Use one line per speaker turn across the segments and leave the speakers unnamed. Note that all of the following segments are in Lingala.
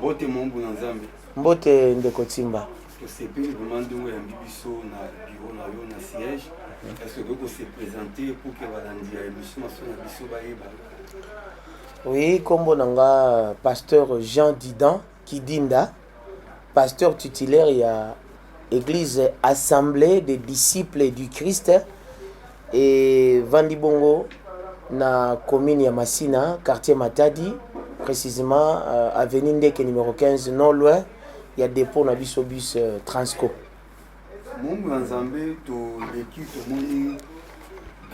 Mbote Mombu Nzambe.
Mbote Ndekotimba.
C'est bien vraiment de biso na bureau na yo na siège. Est-ce que vous se présenter pour que balandi ya émission na biso baeba?
Oui, kombo nanga pasteur Jean Didan Kidinda, pasteur titulaire ya église Assemblée des disciples du Christ et Vandibongo na commune ya Masina, quartier Matadi, précisément avenue Ndeke numéro 15 non loin. Il y a dépôt na biso bus Transco.
Mungu Nzambe to l'équipe moni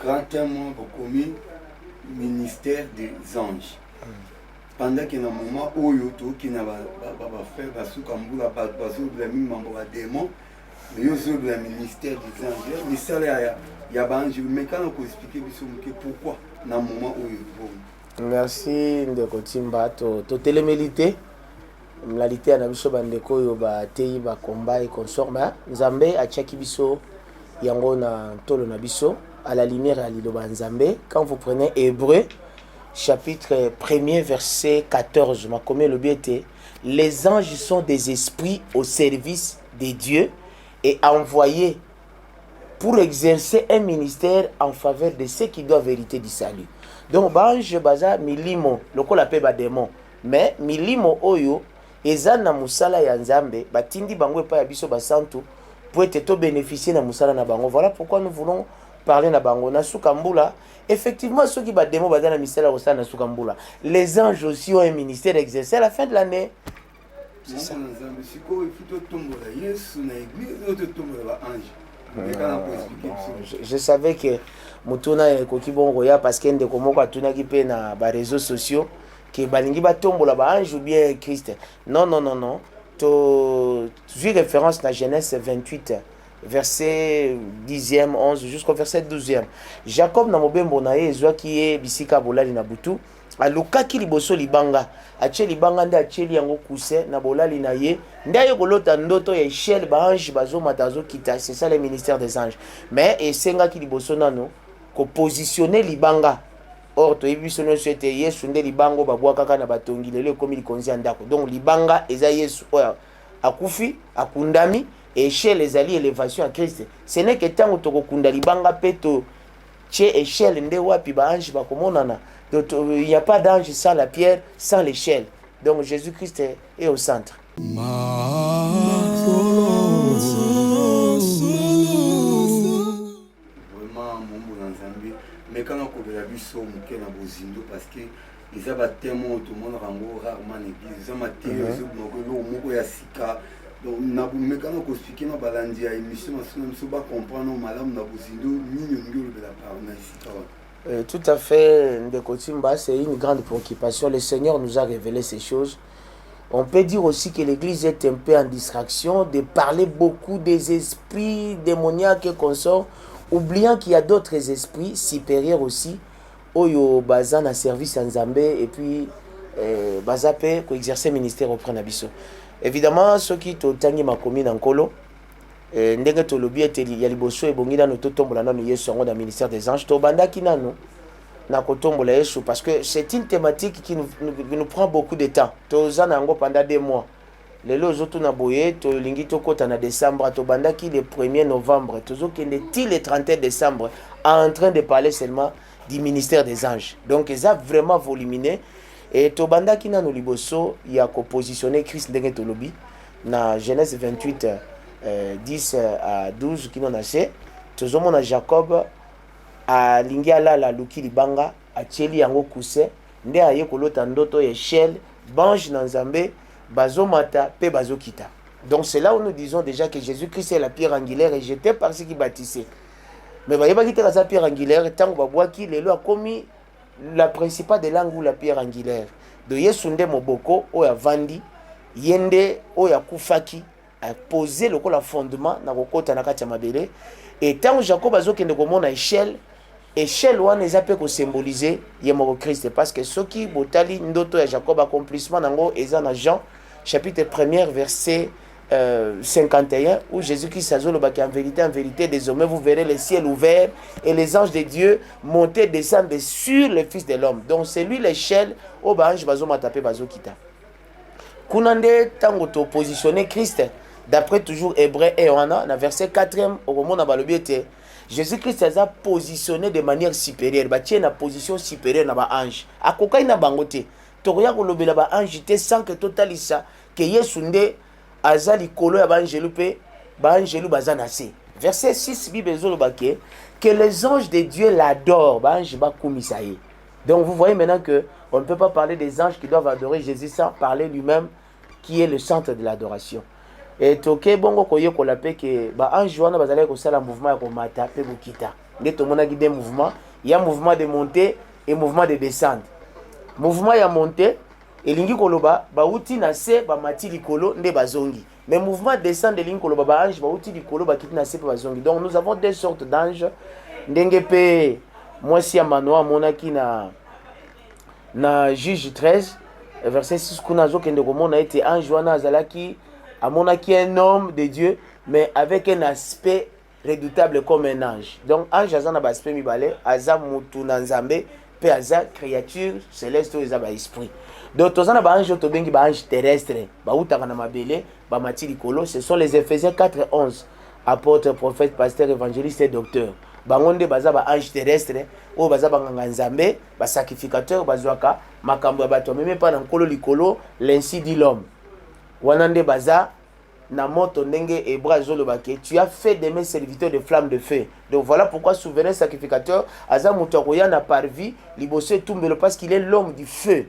grand témoin commis ministère des anges. Pendant que na moment oyo to ki na ba faire basuka mbula ba bazo de mambo ba démon, mais yo zo de ministère des anges. Mais ça ya ba ange mais quand on expliquer biso pourquoi na moment oyo.
Merci Ndekotimba to télémélité. Mlalite na biso bandeko yo ba tei ba combat et consort ma Nzambe achaki biso yango na tolo na biso à la lumière ya liloba Nzambe. Quand vous prenez Hébreu chapitre 1er verset 14 ma comme le biete, les anges sont des esprits au service des dieux et envoyés pour exercer un ministère en faveur de ceux qui doivent hériter du salut. Donc bange baza milimo lokola pe ba démon mais milimo oyo eza na musala ya Nzambe batindi bango epa ya biso basantu pour être to bénéficier na musala na bango. Voilà pourquoi nous voulons parler na bango na sukambula. Effectivement ceux qui ba démon baza na misala osala na sukambula. Les anges aussi ont un ministère exercé à la fin de l'année.
C'est ça. Nzambe siko ifito tombola Yesu na église to tombola ba ange.
Je savais que mutuna ekoki bongo ya parce que ndeko moko atunaki pe na ba réseaux sociaux que balingi batombola ba ange ou bien Christ. Non. To j'ai référence na Genèse 28 verset 10e 11 jusqu'au verset 12e. Jacob na mobembo na ye ezwaki ye bisika bolali na butu alukaki liboso libanga atie libanga nde atieli yango kuse na bolali na ye nde aye kolota ndoto ya échelle ba ange bazomata azokita. C'est ça le ministère des anges. Mais esengaki liboso nano ko positionner libanga. Or to yebiso no sete Yesu nde libango babwa kaka na batongi lelo komi likonzi ya ndako. Donc libanga eza Yesu oya akufi akundami et échelle ezali élévation à Christ. Ce n'est que tant to kunda libanga peto che échelle nde wapi ba ange bakomonana. Donc il n'y a pas d'ange sans la pierre, sans l'échelle. Donc Jésus-Christ est au centre.
Mais quand on a vu ça, on a parce que les abattements, tout le monde a rarement l'église. Les amateurs, ils ont sika. Donc, mais quand on explique ma balandi à émission, on va comprendre madame Nabuzindo, ni de la part
tout à fait, Ndekotimba, c'est une grande préoccupation. Le Seigneur nous a révélé ces choses. On peut dire aussi que l'église est un peu en distraction de parler beaucoup des esprits démoniaques et consorts, oubliant qu'il y a d'autres esprits supérieurs aussi, oyo baza na service en Nzambe et puis baza pe ko exercer ministère auprès na biso. Évidemment, ceux qui totangi ma commune en Kolo, ndenge to lobi ete ya liboso ebongi na to tombola na Yesu yango na ministère des anges to bandaki nano na ko tombola Yesu parce que c'est une thématique qui nous prend beaucoup de temps. To zana yango pendant 2 mois. Lelo zoto na boye to lingi to kota na décembre to bandaki le 1er novembre tozo kende ti le 31 décembre en train de parler seulement du ministère des anges. Donc ils ont vraiment voluminé et to bandaki na no liboso ya ko positionner Christ ndenge to lobi na Genèse 28 10 à 12 qui n'en a fait tozo mona Jacob a lingi ala la luki libanga a tieli yango kuse nde aye kolota ndoto échelle bange na Nzambe bazomata pe bazokita. Donc c'est là où nous disons déjà que Jésus-Christ est la pierre angulaire et jeté par ceux qui bâtissaient. Mais voyez pas quitter la pierre angulaire tant qu'on voit qu'il est là commis la principale de langue ou la pierre angulaire. De Yesunde Moboko o ya vandi yende o ya kufaki a posé le fondement na kokota na kati ya mabele et tant Jacob azokende komona échelle wana eza pe ko symboliser yemoko Christ parce que ceux qui botali ndoto ya Jacob accomplissement nango eza na Jean chapitre 1er verset 51 où Jésus-Christ en vérité désormais vous verrez le ciel ouvert et les anges de Dieu monter descendre sur le fils de l'homme. Donc c'est lui l'échelle au bange bazo matape bazo kita. Kunande tango to positionner Christ d'après toujours Hébreu et Yohana dans verset 4e au moment balobi était Jésus-Christ a positionné de manière supérieure, ba tie na position supérieure na ba ange. Akokai na bangote. Tokoya kolobela ba ange te sans que totalisa que Yesu nde azali kolo ya ba angelu pe ba angelu bazana se. Verset 6 Bible ezolobake que les anges de Dieu l'adorent, ba ange ba kumisaye. Donc vous voyez maintenant que on ne peut pas parler des anges qui doivent adorer Jésus sans parler lui-même qui est le centre de l'adoration. Et toke bongo koye ko la pe que ba ange wana bazali ko sala mouvement ya ko mata pe bokita. Nde to mona guide mouvement, il y a mouvement de montée et mouvement de descente. Mouvement ya montée elingi koloba ba uti na se ba mati likolo nde bazongi. Mais mouvement de descente elingi koloba ba ange ba uti likolo ba kiti na se pe bazongi. Donc nous avons deux sortes d'anges. Ndenge pe mwasi ya manoa monaki na Juge 13 verset 6 kuna zo kende komona ete ange wana azalaki amonaki un homme de Dieu mais avec un aspect redoutable comme un ange. Donc ange azana ba aspect mibale aza mutu na nzambe pe aza créature céleste oza ba esprit. Donc tozana ba ange to bengi ba ange terrestre ba utaka na mabele ba mati likolo, ce sont les Éphésiens 4:11. Apôtre, prophète, pasteur, évangéliste et docteur. Bangonde baza ba ange terrestre o baza banganga nzambe ba sacrificateur bazwaka makambo ya bato meme pa na nkolo likolo, l'ainsi dit l'homme. Wanande baza na moto ndenge Hébreu azolobake tu as fait de mes serviteurs de flammes de feu. Donc voilà pourquoi souverain sacrificateur aza moto akoya na parvi liboso etumbelo parce qu'il est l'homme du feu.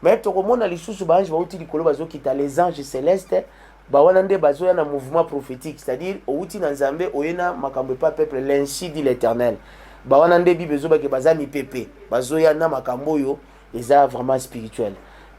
Mais tokomona lisusu ba ange ba uti likolo bazokita les anges célestes ba wanande bazoya na mouvement prophétique, c'est-à-dire outi na nzambe oyena makambo pa peuple, l'ainsi dit l'Éternel. Ba wanande bible ezobake baza mipepe bazoya na makambo yo eza vraiment spirituel.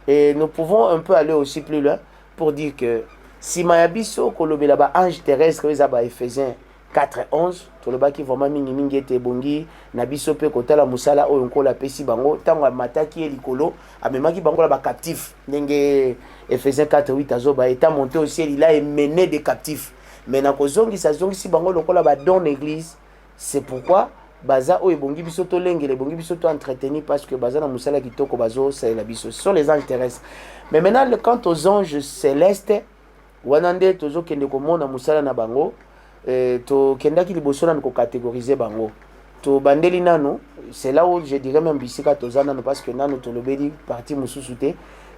Et nous pouvons un peu aller aussi plus loin pour dire que si mayabiso kolobela ba ange terrestre eza ba Éphésiens 4:11 tolobaki vraiment mingi ete bongi na biso pe kotala musala oyo nkola pesi bango tango mataki e likolo amemaki bango la ba captif ndenge Éphésiens 4:8 azoba état monté au ciel il a mené des captifs mais na kozongi sa zongi si bango lokola ba don église. C'est pourquoi baza oyo bongi biso to lengele bongi biso to entretenir parce que baza na musala kitoko bazo sa la biso, ce sont les anges terrestres. Mais maintenant quant aux anges célestes wanande tozo kende komona musala na bango to kendaki liboso nanu ko catégoriser bango to bandeli nanu. C'est là où je dirais même bisika tozana nanu parce que nanu to lobeli partie mususu te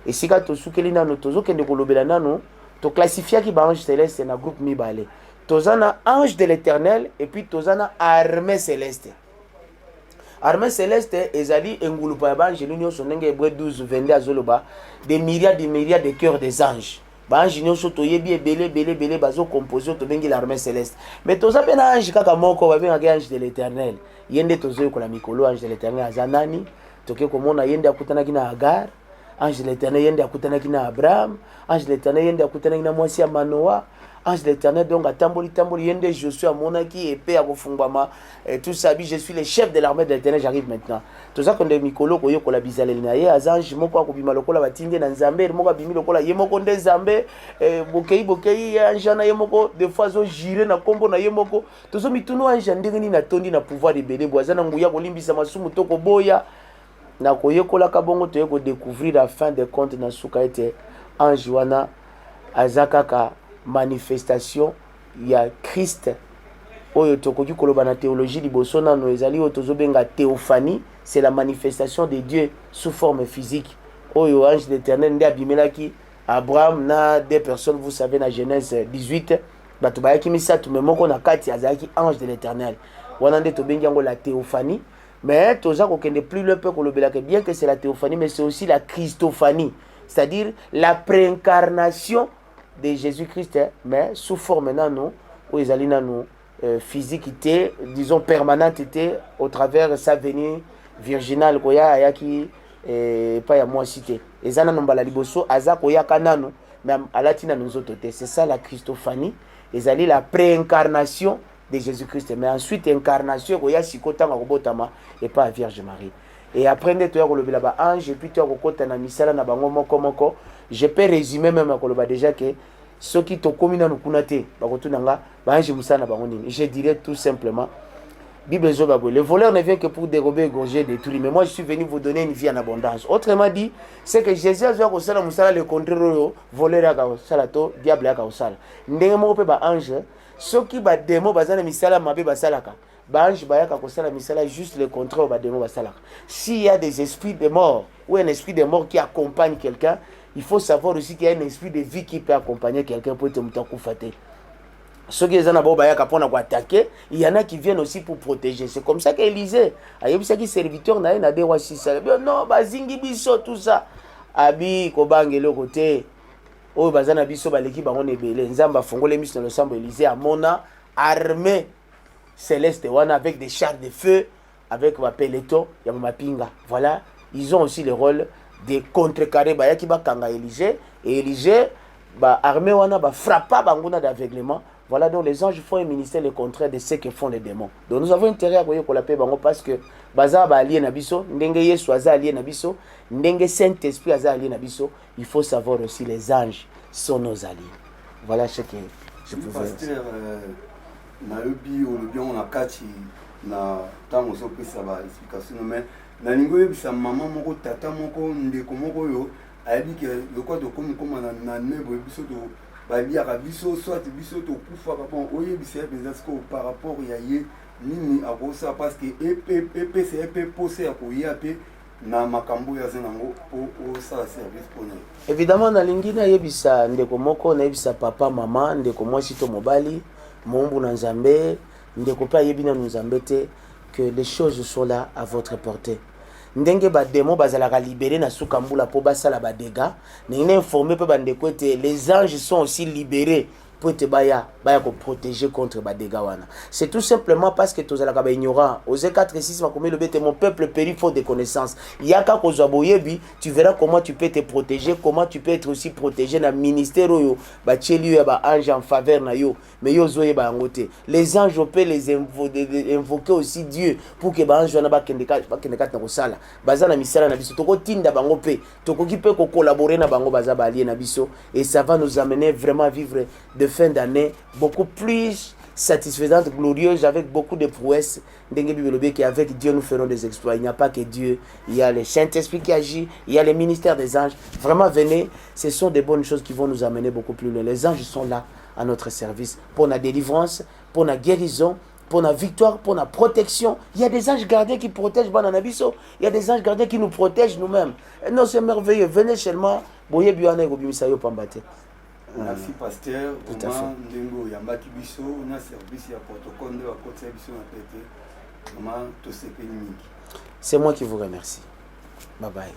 et sika to sukeli nanu tozo kende ko lobela nanu to classifier ki ba ange céleste na groupe mibale. Tozana ange de l'Éternel et puis tozana armée céleste. Armée céleste ezali engulupa ba ange l'union sonenge Hébreu 12:22 azoloba des myriades de cœurs des anges. Ba ange nyonso toyebi ebele bazo composer to bengi l'armée céleste. Mais toza pena ange kaka moko ba benga ange de l'Éternel. Yende tozo ko la mikolo ange de l'Éternel azanani toke komona yende akutanaki na Agar. Ange de l'Éternel yende akutanaki na Abraham. Ange de l'Éternel yende akutanaki na mwasi ya Manoa. Ange de l'Éternel donc atamboli yende Josué amonaki épée à kofungwama tout ça je suis le chef de l'armée de l'Éternel, j'arrive maintenant. Tout ça konde mikolo koyo kola bizaleli na ye azange moko akobima lokola batinde na nzambe moko abimi lokola ye moko nde nzambe bokei ange na ye moko des fois zo girer na kombo na ye moko tozo mituno ange ndenge ni na tondi na pouvoir de bele boazana nguya kolimbisa masumu toko boya na koyekola kabongo toye ko découvrir la fin de compte na suka ete ange wana azakaka manifestation ya Christ oyo tokoki koloba na théologie liboso nano ezali oyo tozobenga théophanie. C'est la manifestation de Dieu sous forme physique oyo ange de l'Éternel nde abimelaki Abraham na des personnes, vous savez na Genèse 18 bato bayaki misatu me moko na kati azalaki ange de l'Éternel wana nde tobengi yango la théophanie. Mais toza kokende plus loin peu kolobelaka bien que c'est la théophanie mais c'est aussi la christophanie, c'est-à-dire la préincarnation de Jésus-Christ, mais sous forme nano, où ils allaient nano physique, disons permanente, au travers sa venue virginale, koya ayaki pas ya moi cité. Et ça nano mbala liboso, aza koya kanano, mais alatina nous autres. C'est ça la Christophanie. Ils allaient la préincarnation de Jésus-Christ, mais ensuite incarnation koya sikota ngobotama et pas Vierge Marie. Et après tu as le ange et puis tu as kokota na misala na bango moko. Je peux résumer même à déjà que ceux qui t'ont commis dans le kunate, je dirais tout simplement Bible Zobabo. Le voleur ne vient que pour dérober, égorger, détruire. Mais moi, je suis venu vous donner une vie en abondance. Autrement dit, c'est que Jésus a dit le contraire, voleur à to, diable à Kaosala. Ndemo pe ba ange, ceux qui ba démon bazana misala mabe basalaka. Ba ange ba yaka kosala misala juste le contraire ba démon basalaka. S'il y a des esprits de mort ou un esprit de mort qui accompagne quelqu'un, il faut savoir aussi qu'il y a un esprit de vie qui peut accompagner quelqu'un pour te mutakufater. Ceux qui sont pour attaquer, il y en a qui viennent aussi pour protéger. C'est comme ça qu'Élisée, il y a des serviteurs, il y a des rois, non, bazingi biso, tout ça. Abi, kobange le côté, oh, bazana biso, l'équipe, on est belé. Nzamba fongo les missions, le sambo Élisée, à Mona, armée céleste, avec des chars de feu, avec ma peloton, il y a ma pinga. Voilà, ils ont aussi le rôle de contrecarrer, il y a qui va kanga Élisée, et Élisée, armée, frappa, banguna d'aveuglement. Voilà, donc les anges font un ministère le contraire de ce que font les démons. Donc nous avons intérêt à voir qu'on l'appelle parce que Baza ba allié nabiso, ndenge Yesu aza allié nabiso, ndenge Saint-Esprit aza allié nabiso, il faut savoir aussi les anges sont nos alliés. Voilà ce que je pouvais dire.
Pasteur, nayobi olobi on a kati na tango so pesa ba explication mais na lingo yebisa maman moko tata moko ndeko moko yo ayebi ke lokwa to komi koma na nebo biso to baliaka biso soit biso to kufa papa oyebisa penza ko par rapport ya ye nini akosa parce que epese epose ya koya pe na makambo ya zenango o sala service pour nous.
Évidemment na lingina yebisa ndeko moko na yebisa papa mama ndeko mwasi to mobali mombu na nzambe ndeko pa yebina nzambe te que les choses sont là à votre portée. Ndenge ba démon bazalaka libéré na sukambula po basala ba dégâts na informé pe bandeko te les anges sont aussi libérés pour te baya ko protéger contre ba dégâts wana. C'est tout simplement parce que tozalaka ba ignorant. Osée 4:6 ma comme le bête mon peuple périt faute de connaissances. Yaka ko boyebi, tu verras comment tu peux te protéger, comment tu peux être aussi protégé na ministère yo ba tcheli ya ba ange en faveur na yo. Mais yo zoye ba ngote. Les anges peuvent les invoquer aussi Dieu pour que ba ange wana ba kendeka na kosala. Baza na misala na biso toko tinda bango pe. Toko ki peut collaborer na bango baza ba allié na biso et ça va nous amener vraiment à vivre de fin d'année beaucoup plus satisfaisante, glorieuse, avec beaucoup de prouesses. Avec Dieu nous ferons des exploits. Il n'y a pas que Dieu, il y a le Saint-Esprit qui agit, il y a le ministère des anges. Vraiment venez, ce sont des bonnes choses qui vont nous amener beaucoup plus loin. Les anges sont là à notre service pour la délivrance, pour la guérison, pour la victoire, pour la protection. Il y a des anges gardiens qui protègent Bananabiso. Il y a des anges gardiens qui nous protègent nous-mêmes. Non, c'est merveilleux. Venez seulement.
Merci pasteur. Vraiment ndengo yambaki biso na service ya protocole de côté biso na pété. Vraiment to sepeli mingi.
C'est moi qui vous remercie. Bye bye.